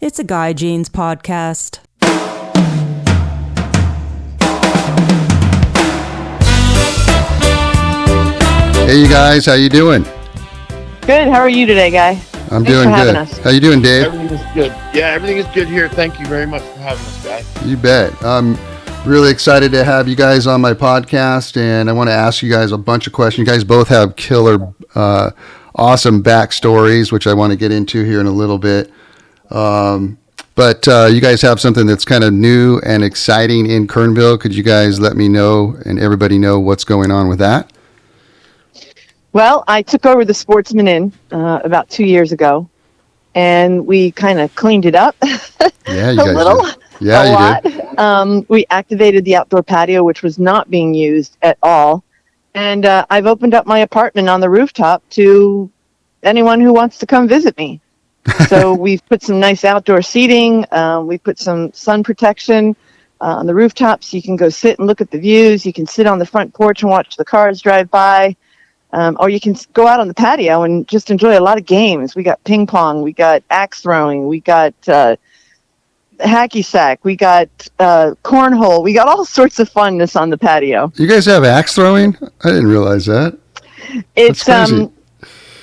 It's a Guy Jeans podcast. Hey, you guys, how you doing? Good. How are you today, Guy? I'm doing good. How you doing, Dave? Everything is good. Yeah, everything is good here. Thank you very much for having us, Guy. You bet. I'm really excited to have you guys on my podcast, and I want to ask you guys a bunch of questions. You guys both have killer, awesome backstories, which I want to get into here in a little bit. But you guys have something that's kind of new and exciting in Kernville. Could you guys let me know and everybody know what's going on with that? Well, I took over the Sportsman Inn about 2 years ago, and we kind of cleaned it up Yeah, you a guys little, did. Yeah, a you lot. did. We activated the outdoor patio, which was not being used at all, and I've opened up my apartment on the rooftop to anyone who wants to come visit me. So we've put some nice outdoor seating. We put some sun protection on the rooftop, so you can go sit and look at the views. You can sit on the front porch and watch the cars drive by. Or you can go out on the patio and just enjoy a lot of games. We got ping pong, we got axe throwing, we got hacky sack, we got cornhole. We got all sorts of funness on the patio. You guys have axe throwing? I didn't realize that.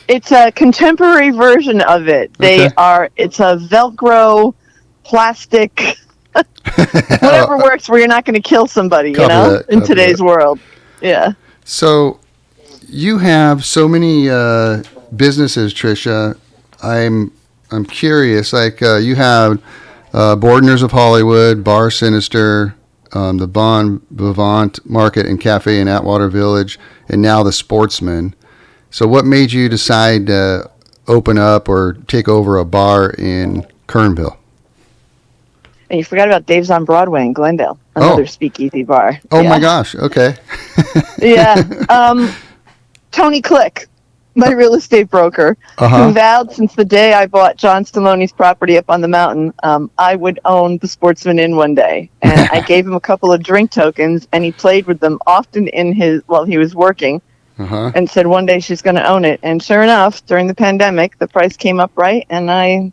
It's a contemporary version of it. It's a Velcro plastic, whatever works where you're not going to kill somebody, in today's world. Yeah. So you have so many businesses, Tricia. I'm curious. Like you have Boardners of Hollywood, Bar Sinister, the Vivant Market and Cafe in Atwater Village, and now the Sportsman. So what made you decide to open up or take over a bar in Kernville? And you forgot about Dave's on Broadway in Glendale, another speakeasy bar. Oh my gosh. Okay. Yeah. Tony Click, my real estate broker, who vowed since the day I bought John Stallone's property up on the mountain, I would own the Sportsman Inn one day. And I gave him a couple of drink tokens, and he played with them often while he was working, and said one day she's going to own it. And sure enough, during the pandemic, the price came up right, and I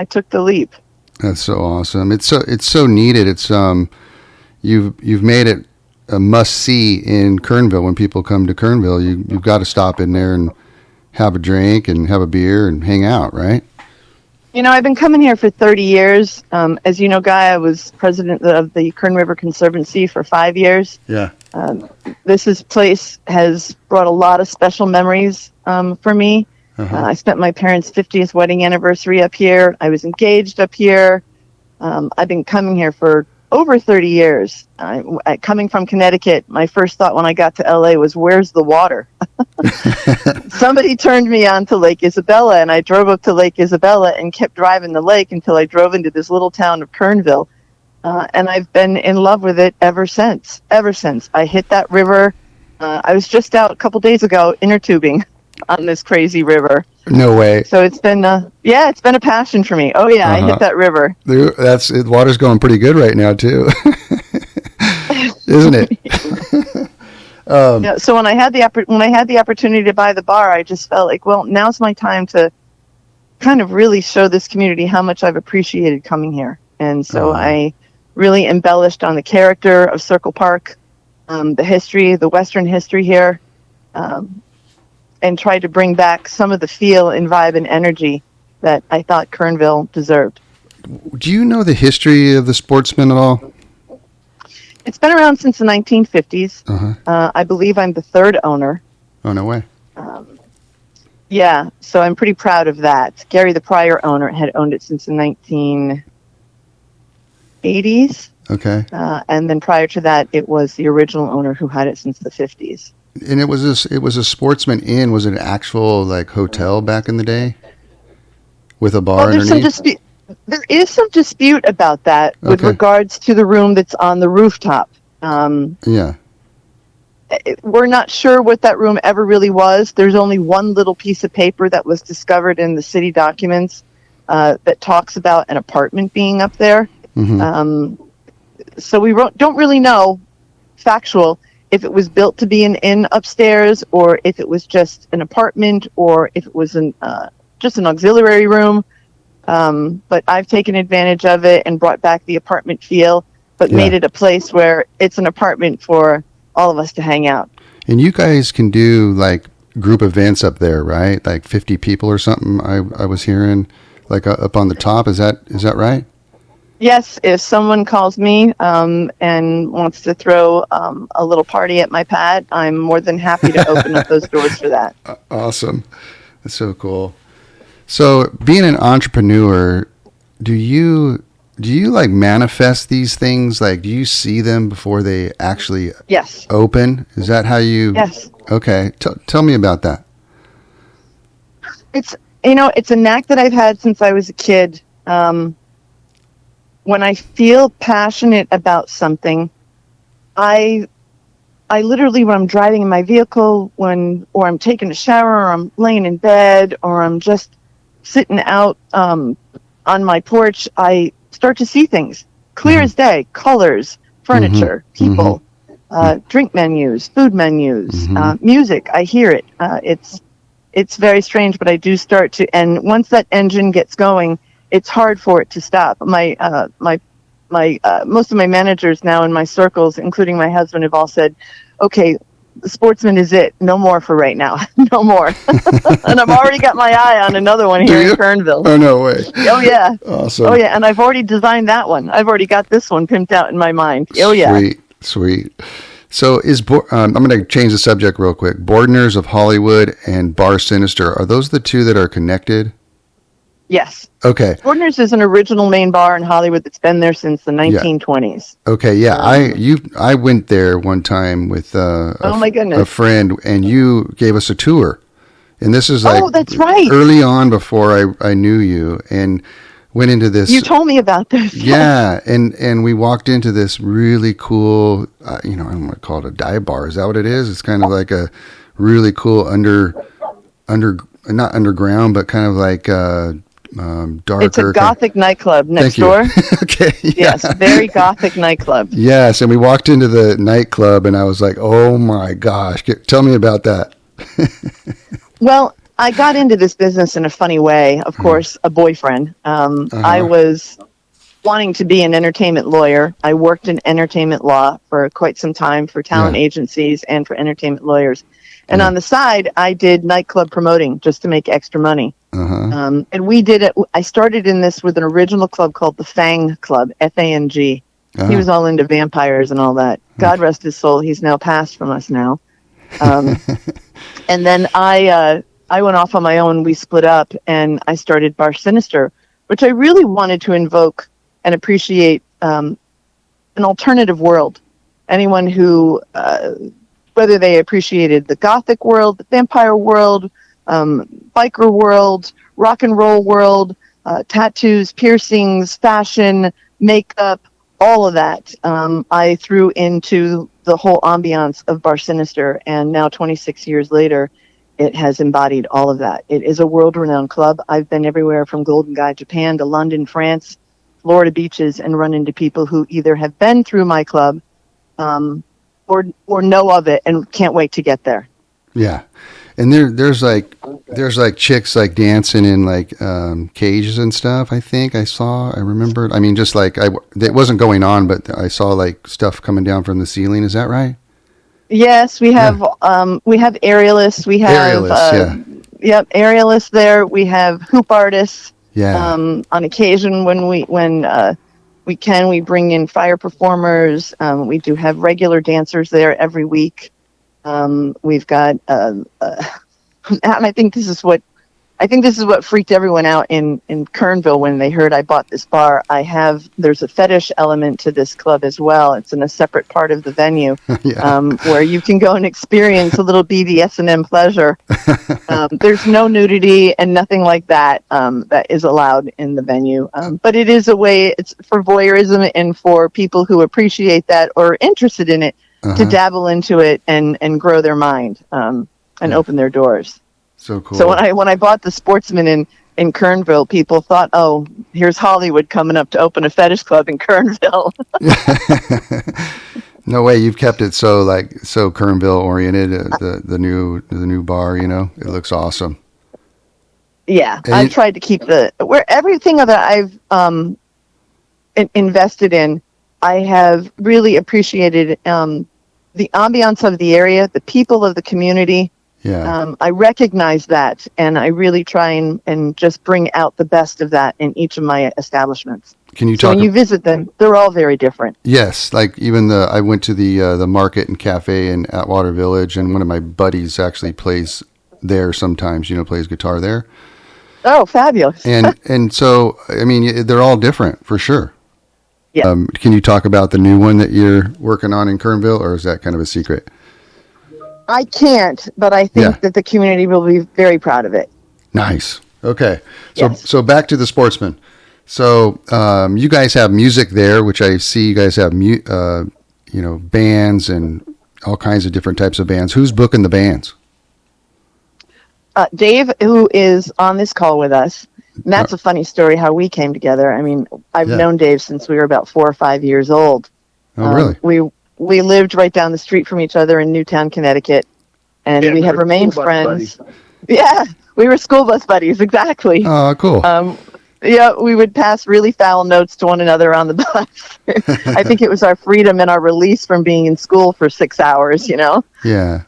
took the leap. That's so awesome. It's so needed. It's you've made it a must-see in Kernville. When people come to Kernville, you've got to stop in there and have a drink and have a beer and hang out, right? I've been coming here for 30 years. As you know, Guy, I was president of the Kern River Conservancy for 5 years. Yeah. This place has brought a lot of special memories for me. I spent my parents' 50th wedding anniversary up here. I was engaged up here. I've been coming here for over 30 years. Coming from Connecticut, my first thought when I got to LA was, where's the water? Somebody turned me on to Lake Isabella, and I drove up to Lake Isabella and kept driving the lake until I drove into this little town of Kernville. And I've been in love with it ever since. I hit that river. I was just out a couple days ago inner tubing on this crazy river. No way. So it's been it's been a passion for me. Oh yeah, I hit that river. The water's going pretty good right now too. Isn't it? So when I had the opportunity to buy the bar, I just felt like, well, now's my time to kind of really show this community how much I've appreciated coming here. And so I really embellished on the character of Circle Park, the history, the Western history here, and tried to bring back some of the feel and vibe and energy that I thought Kernville deserved. Do you know the history of the Sportsman at all? It's been around since the 1950s. I believe I'm the third owner. Oh, no way. Yeah, so I'm pretty proud of that. Gary, the prior owner, had owned it since the 1980s. Okay. And then prior to that, it was the original owner who had it since the 50s. And it was a Sportsman Inn. Was it an actual hotel back in the day with a bar underneath? There is some dispute about that with regards to the room that's on the rooftop. Yeah. We're not sure what that room ever really was. There's only one little piece of paper that was discovered in the city documents that talks about an apartment being up there. So we don't really know, factual, if it was built to be an inn upstairs, or if it was just an apartment, or if it was just an auxiliary room. But I've taken advantage of it and brought back the apartment feel, but made it a place where it's an apartment for all of us to hang out. And you guys can do like group events up there, right? Like 50 people or something. I was hearing like up on the top. Is that right? Yes. If someone calls me and wants to throw a little party at my pad, I'm more than happy to open up those doors for that. Awesome. That's so cool. So being an entrepreneur, do you like manifest these things? Like, do you see them before they actually open? Is that how you? Yes. Okay. Tell me about that. It's a knack that I've had since I was a kid. When I feel passionate about something, I literally, when I'm driving in my vehicle, or I'm taking a shower, or I'm laying in bed, or I'm just sitting out on my porch, I start to see things clear as day: colors, furniture, people, drink menus, food menus, music. I hear it. It's very strange, but I do start to. And once that engine gets going, it's hard for it to stop. My most of my managers now in my circles, including my husband, have all said, "Okay, the Sportsman is it. No more for right now. No more." And I've already got my eye on another one here in Kernville. Oh, no way. Oh, yeah. Awesome. Oh, yeah. And I've already designed that one. I've already got this one pimped out in my mind. Oh, yeah. Sweet. So I'm going to change the subject real quick. Boardners of Hollywood and Bar Sinister, are those the two that are connected? Yes. Okay. Boardners is an original main bar in Hollywood that's been there since the 1920s. Okay, yeah. I went there one time with my goodness, a friend, and you gave us a tour. And this is like that's right, early on before I knew you, and went into this. You told me about this. Yeah, and we walked into this really cool, I don't want to call it a dive bar. Is that what it is? It's kind of like a really cool not underground, but kind of like darker. It's a gothic nightclub next door. Okay. Yeah. Yes, very gothic nightclub. Yes, and we walked into the nightclub, and I was like, "Oh my gosh!" Tell me about that. Well, I got into this business in a funny way. Of course, a boyfriend. I was wanting to be an entertainment lawyer. I worked in entertainment law for quite some time for talent agencies and for entertainment lawyers. And on the side, I did nightclub promoting just to make extra money. And we did it. I started in this with an original club called the Fang Club, Fang. He was all into vampires and all that. God rest his soul. He's now passed from us now. And then I went off on my own. We split up, and I started Bar Sinister, which I really wanted to invoke and appreciate an alternative world. Anyone who, whether they appreciated the gothic world, the vampire world, biker world, rock and roll world, tattoos, piercings, fashion, makeup, all of that, I threw into the whole ambiance of Bar Sinister, and now 26 years later, it has embodied all of that. It is a world-renowned club. I've been everywhere from Golden Guy, Japan, to London, France, Florida beaches, and run into people who either have been through my club or know of it and can't wait to get there. Yeah. And there's like chicks like dancing in like cages and stuff. I remember. I mean, just like it wasn't going on, but I saw like stuff coming down from the ceiling. Is that right? Yes, we have aerialists. We have aerialists there. We have hoop artists. Yeah. On occasion, when we bring in fire performers. We do have regular dancers there every week. We've got, and I think this is what freaked everyone out in Kernville when they heard I bought this bar. There's a fetish element to this club as well. It's in a separate part of the venue, where you can go and experience a little BDSM pleasure. There's no nudity and nothing like that, that is allowed in the venue. But it is a way, it's for voyeurism and for people who appreciate that or are interested in it, to dabble into it and grow their mind, and open their doors. So cool. So when I bought the Sportsman in Kernville, people thought, oh, here's Hollywood coming up to open a fetish club in Kernville. No way. You've kept it so Kernville oriented. The new bar, it looks awesome. Yeah, And I've tried to keep where everything that I've invested in, I have really appreciated the ambiance of the area, the people of the community. yeah. I recognize that, and I really try and just bring out the best of that in each of my establishments. Can you So talk? when you visit them, they're all very different. Yes, like even I went to the market and cafe in Atwater Village, and one of my buddies actually plays there sometimes. Plays guitar there. Oh, fabulous! And so I mean they're all different for sure. Yeah. Can you talk about the new one that you're working on in Kernville, or is that kind of a secret? I can't, but I think that the community will be very proud of it. Nice. Okay. So Yes. so back to the Sportsman. So you guys have music there, which I see you guys have bands and all kinds of different types of bands. Who's booking the bands? Dave, who is on this call with us, and that's a funny story how we came together. I mean, I've known Dave since we were about 4 or 5 years old. Oh, really? We lived right down the street from each other in Newtown, Connecticut, and we have remained friends. Buddies. Yeah, we were school bus buddies, exactly. Oh, cool. Yeah, we would pass really foul notes to one another on the bus. I think it was our freedom and our release from being in school for 6 hours, Yeah.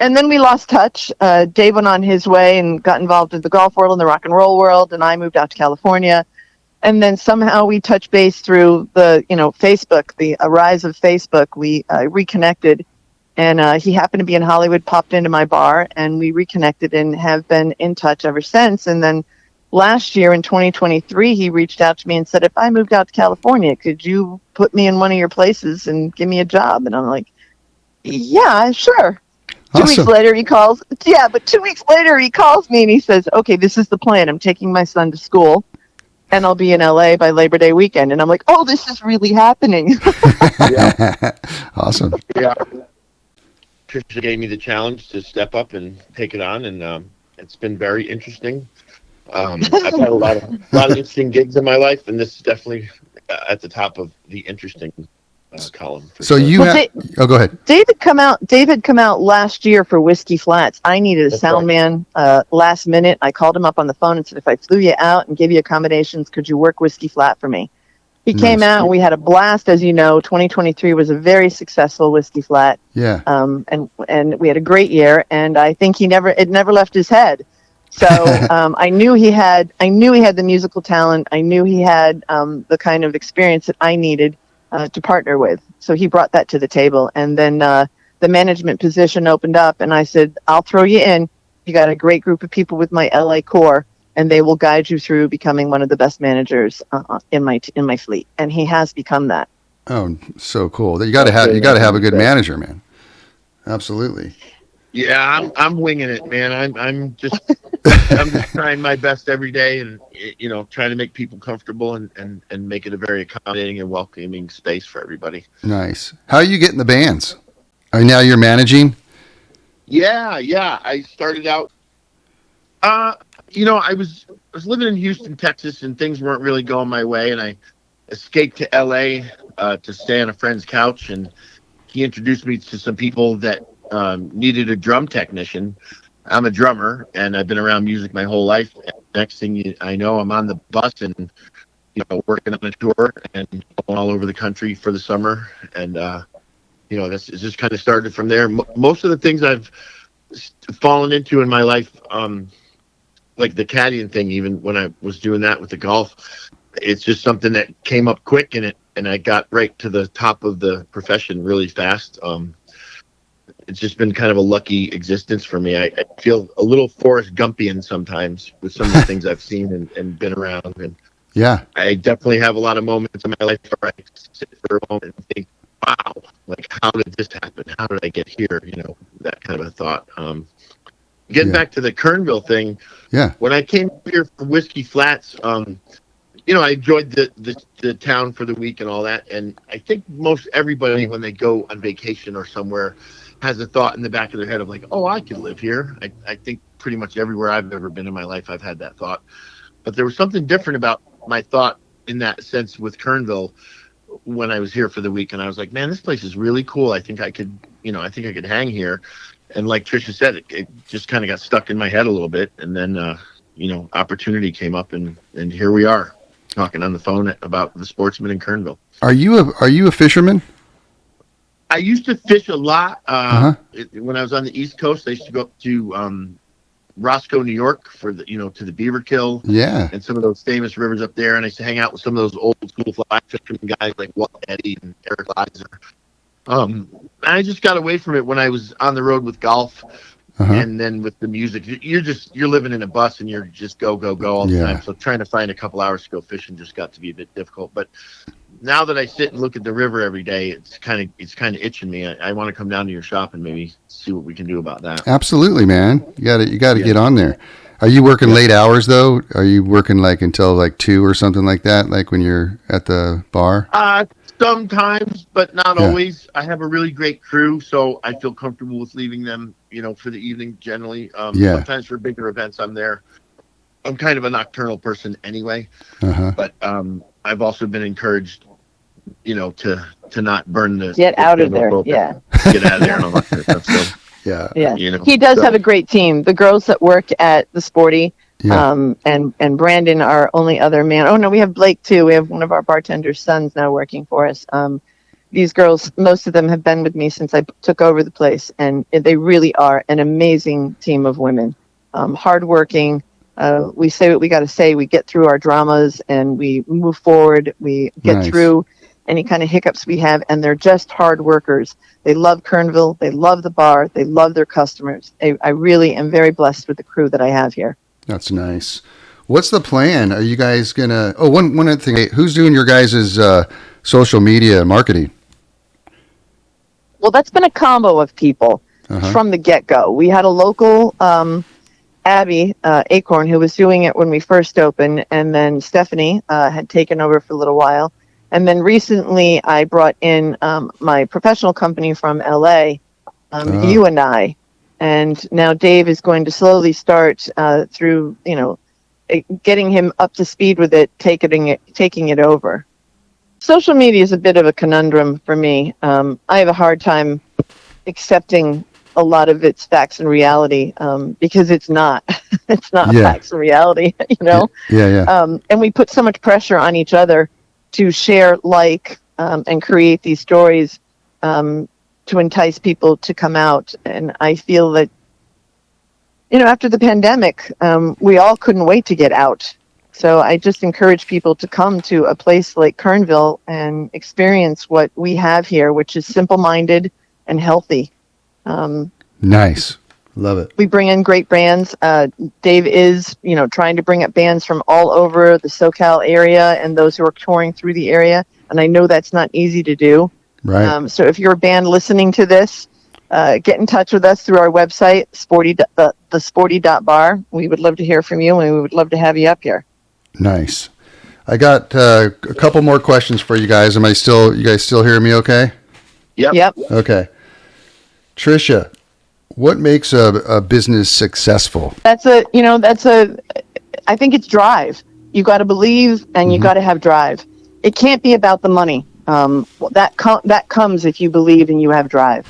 And then we lost touch. Dave went on his way and got involved in the golf world and the rock and roll world, and I moved out to California. And then somehow we touched base through the, Facebook, the rise of Facebook. We reconnected, and he happened to be in Hollywood, popped into my bar, and we reconnected and have been in touch ever since. And then last year in 2023, he reached out to me and said, if I moved out to California, could you put me in one of your places and give me a job? And I'm like, yeah, sure. Awesome. 2 weeks later, he calls. Yeah, but 2 weeks later, he calls me and he says, okay, this is the plan. I'm taking my son to school, and I'll be in LA by Labor Day weekend. And I'm like, oh, this is really happening. Yeah. Awesome. Yeah. Tricia gave me the challenge to step up and take it on, and it's been very interesting. I've had a lot of interesting gigs in my life, and this is definitely at the top of the interesting column. So sure. you go ahead. David come out last year for Whiskey Flats. I needed a sound man last minute. I called him up on the phone and said, if I flew you out and gave you accommodations, could you work Whiskey Flat for me? He came out and we had a blast. As you know, 2023 was a very successful Whiskey Flat. Yeah. And we had a great year, and I think it never left his head. So I knew he had the musical talent. I knew he had the kind of experience that I needed to partner with. So he brought that to the table. And then the management position opened up, and I said, I'll throw you in. You got a great group of people with my LA core, and they will guide you through becoming one of the best managers in my fleet. And he has become that. Oh, so cool. You got to have a good manager, man. Absolutely. Yeah, I'm winging it, man. I'm just trying my best every day, and trying to make people comfortable and make it a very accommodating and welcoming space for everybody. Nice. How are you getting the bands? Now you're managing? Yeah. I started out. I was living in Houston, Texas, and things weren't really going my way, and I escaped to LA to stay on a friend's couch, and he introduced me to some people that needed a drum technician. I'm a drummer, and I've been around music my whole life. And next thing I know, I'm on the bus and working on a tour and going all over the country for the summer. And that's just kind of started from there. Most of the things I've fallen into in my life, like the caddying thing, even when I was doing that with the golf, it's just something that came up quick, and I got right to the top of the profession really fast. It's just been kind of a lucky existence for me. I feel a little Forrest Gumpian sometimes with some of the things I've seen and been around. And yeah, I definitely have a lot of moments in my life where I sit for a moment and think, wow, like, how did this happen? How did I get here? That kind of a thought. Getting back to the Kernville thing. Yeah. When I came here for Whiskey Flats, I enjoyed the town for the week and all that. And I think most everybody, when they go on vacation or somewhere, has a thought in the back of their head of like, oh, I could live here. I think pretty much everywhere I've ever been in my life, I've had that thought. But there was something different about my thought in that sense with Kernville when I was here for the week. And I was like, man, this place is really cool. I think I could hang here. And like Tricia said, it just kind of got stuck in my head a little bit. And then opportunity came up, and here we are talking on the phone about the Sportsman in Kernville. Are you a fisherman? I used to fish a lot when I was on the East Coast. I used to go up to Roscoe, New York, for to the Beaver Kill, and some of those famous rivers up there. And I used to hang out with some of those old school fly fishermen guys like Walt Eddy and Eric Leiser. I just got away from it when I was on the road with golf, and then with the music. You're living in a bus and you're just go all the time. So trying to find a couple hours to go fishing just got to be a bit difficult. But now that I sit and look at the river every day, it's kind of itching me. I want to come down to your shop and maybe see what we can do about that. Absolutely, man. You got to get on there. Are you working late hours though? Are you working like until like 2 or something like that? Like when you're at the bar? Sometimes, but not always. I have a really great crew, so I feel comfortable with leaving them, for the evening generally. Sometimes for bigger events, I'm there. I'm kind of a nocturnal person anyway, but I've also been encouraged, to not burn the get out of there. Yeah, get out of there and all that kind of stuff. So, yeah. He does have a great team. The girls that work at the Sporty, and Brandon, our only other man. Oh no, we have Blake too. We have one of our bartender's sons now working for us. These girls, most of them have been with me since I took over the place, and they really are an amazing team of women. Hardworking. We say what we got to say. We get through our dramas and we move forward. We get through any kind of hiccups we have, and they're just hard workers. They love Kernville. They love the bar. They love their customers. I really am very blessed with the crew that I have here. That's nice. What's the plan? Are you guys going to... Oh, one other thing. Hey, who's doing your guys' social media marketing? Well, that's been a combo of people from the get-go. We had a local... Abby Acorn, who was doing it when we first opened, and then Stephanie had taken over for a little while. And then recently I brought in my professional company from LA, You and I. And now Dave is going to slowly start through, getting him up to speed with it, taking it over. Social media is a bit of a conundrum for me. I have a hard time accepting a lot of its facts and reality, because it's not facts and reality, and we put so much pressure on each other to share, and create these stories, to entice people to come out. And I feel that, after the pandemic, we all couldn't wait to get out. So I just encourage people to come to a place like Kernville and experience what we have here, which is simple-minded and healthy. Nice. Love it. We bring in great bands. Dave is, trying to bring up bands from all over the SoCal area and those who are touring through the area. And I know that's not easy to do. Right. So if you're a band listening to this, get in touch with us through our website, thesporty.bar. We would love to hear from you, and we would love to have you up here. Nice. I got a couple more questions for you guys. You guys still hear me okay? Yep. Okay. Tricia, what makes a business successsul? I think it's drive. You got to believe, and you got to have drive. It can't be about the money. That comes if you believe and you have drive.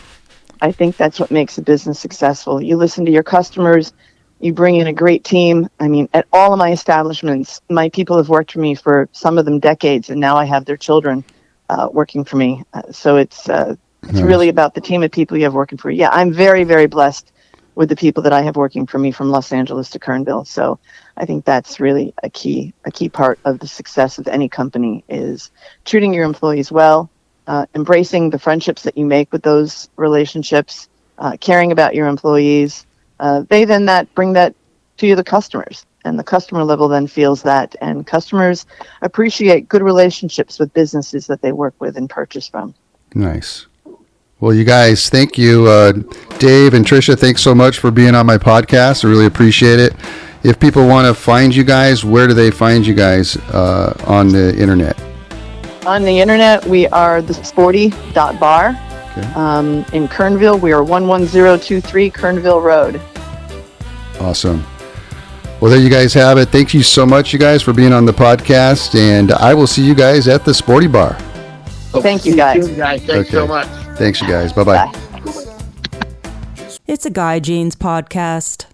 I think that's what makes a business successful. You listen to your customers. You bring in a great team. I mean, at all of my establishments, my people have worked for me for some of them decades, and now I have their children working for me. So it's really about the team of people you have working for you. Yeah, I'm very, very blessed with the people that I have working for me from Los Angeles to Kernville. So I think that's really a key part of the success of any company is treating your employees well, embracing the friendships that you make with those relationships, caring about your employees. They then bring that to the customers, and the customer level then feels that, and customers appreciate good relationships with businesses that they work with and purchase from. Nice. Well, you guys, thank you. Dave and Tricia, thanks so much for being on my podcast. I really appreciate it. If people want to find you guys, where do they find you guys on the internet? On the internet, we are thesporty.bar. Okay. In Kernville, we are 11023 Kernville Road. Awesome. Well, there you guys have it. Thank you so much, you guys, for being on the podcast, and I will see you guys at the Sporty Bar. Thank you, guys. Thanks so much. Thanks, you guys. Bye-bye. Bye. It's a Guy Jeans podcast.